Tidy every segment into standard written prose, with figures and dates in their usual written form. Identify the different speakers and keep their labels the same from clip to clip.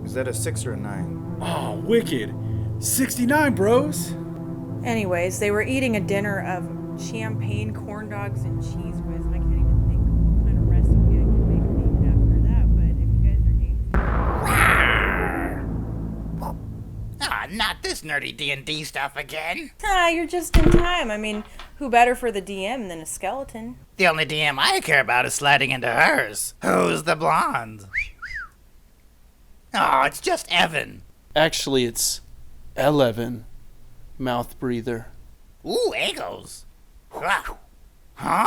Speaker 1: Is that a 6 or a 9?
Speaker 2: Oh, wicked. 69, bros.
Speaker 3: Anyways, they were eating a dinner of champagne, corn dogs, and cheese whiz. I can't even think of what kind of recipe I can make named after that, but if you guys are game.
Speaker 4: Ah, not this nerdy D&D stuff again.
Speaker 3: You're just in time. I mean, who better for the DM than a skeleton?
Speaker 4: The only DM I care about is sliding into hers. Who's the blonde? Oh, it's just Evan.
Speaker 5: Actually, it's 11. Mouth breather.
Speaker 4: Ooh, egos. Huh?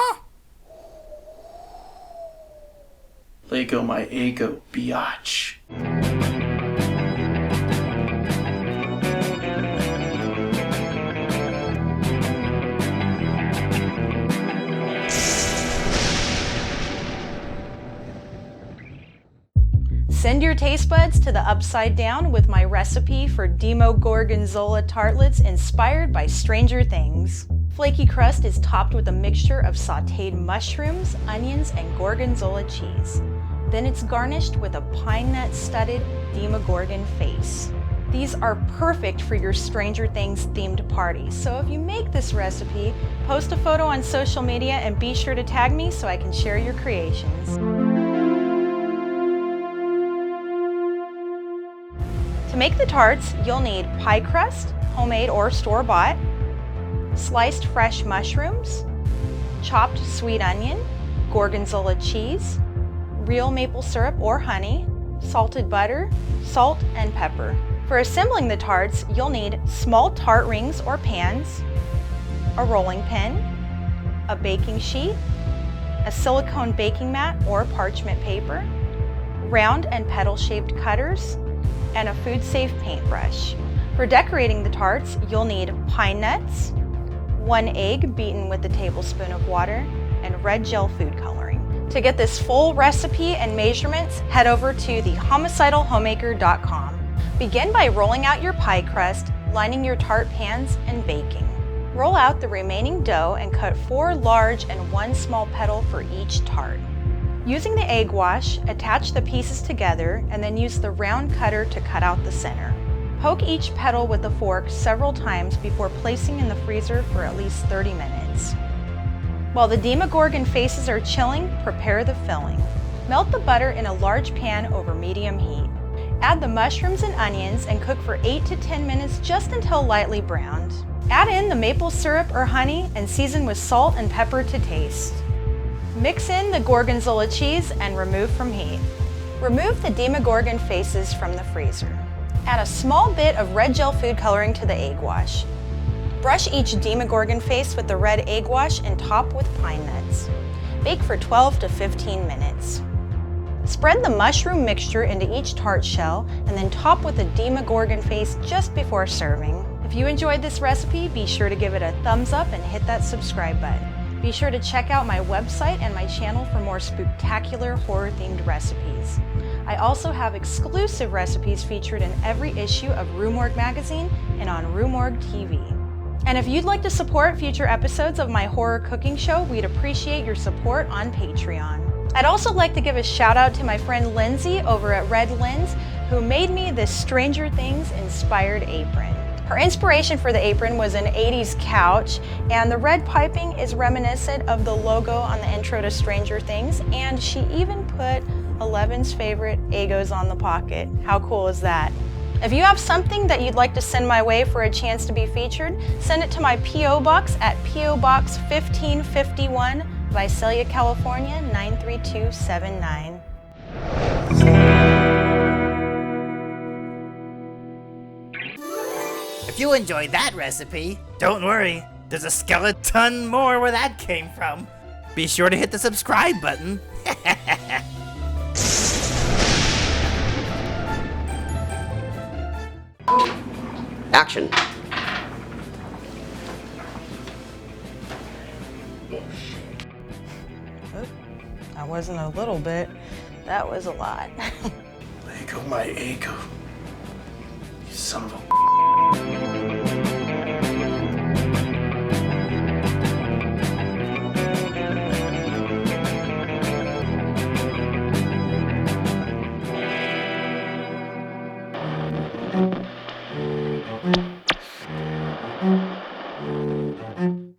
Speaker 5: Lego my ego, biatch.
Speaker 3: Send your taste buds to the upside down with my recipe for Demogorgonzola Tartlets inspired by Stranger Things. Flaky crust is topped with a mixture of sauteed mushrooms, onions, and gorgonzola cheese. Then it's garnished with a pine nut studded demogorgon face. These are perfect for your Stranger Things themed party, so if you make this recipe, post a photo on social media and be sure to tag me so I can share your creations. To make the tarts, you'll need pie crust, homemade or store-bought, sliced fresh mushrooms, chopped sweet onion, gorgonzola cheese, real maple syrup or honey, salted butter, salt, and pepper. For assembling the tarts, you'll need small tart rings or pans, a rolling pin, a baking sheet, a silicone baking mat or parchment paper, round and petal-shaped cutters, and a food-safe paintbrush. For decorating the tarts, you'll need pine nuts, 1 egg beaten with a tablespoon of water, and red gel food coloring. To get this full recipe and measurements, head over to the homicidalhomemaker.com. Begin by rolling out your pie crust, lining your tart pans, and baking. Roll out the remaining dough and cut 4 large and 1 small petal for each tart. Using the egg wash, attach the pieces together and then use the round cutter to cut out the center. Poke each petal with a fork several times before placing in the freezer for at least 30 minutes. While the demogorgon faces are chilling, prepare the filling. Melt the butter in a large pan over medium heat. Add the mushrooms and onions and cook for 8 to 10 minutes just until lightly browned. Add in the maple syrup or honey and season with salt and pepper to taste. Mix in the gorgonzola cheese and remove from heat. Remove the demogorgon faces from the freezer. Add a small bit of red gel food coloring to the egg wash. Brush each demogorgon face with the red egg wash and top with pine nuts. Bake for 12 to 15 minutes. Spread the mushroom mixture into each tart shell and then top with a demogorgon face just before serving. If you enjoyed this recipe, be sure to give it a thumbs up and hit that subscribe button. Be sure to check out my website and my channel for more spooktacular horror-themed recipes. I also have exclusive recipes featured in every issue of Rumorg magazine and on Rumorg TV. And if you'd like to support future episodes of my horror cooking show, we'd appreciate your support on Patreon. I'd also like to give a shout out to my friend Lindsay over at Red Lens, who made me this Stranger Things inspired apron. Her inspiration for the apron was an 80s couch, and the red piping is reminiscent of the logo on the intro to Stranger Things, and she even put 11's favorite Egos on the pocket. How cool is that? If you have something that you'd like to send my way for a chance to be featured, send it to my P.O. Box at P.O. Box 1551, Visalia, California 93279.
Speaker 4: If you enjoyed that recipe, don't worry, there's a skeleton more where that came from. Be sure to hit the subscribe button.
Speaker 6: Action.
Speaker 3: That wasn't a little bit, that was a lot.
Speaker 5: Lego my ego. You son of a...
Speaker 3: Bye.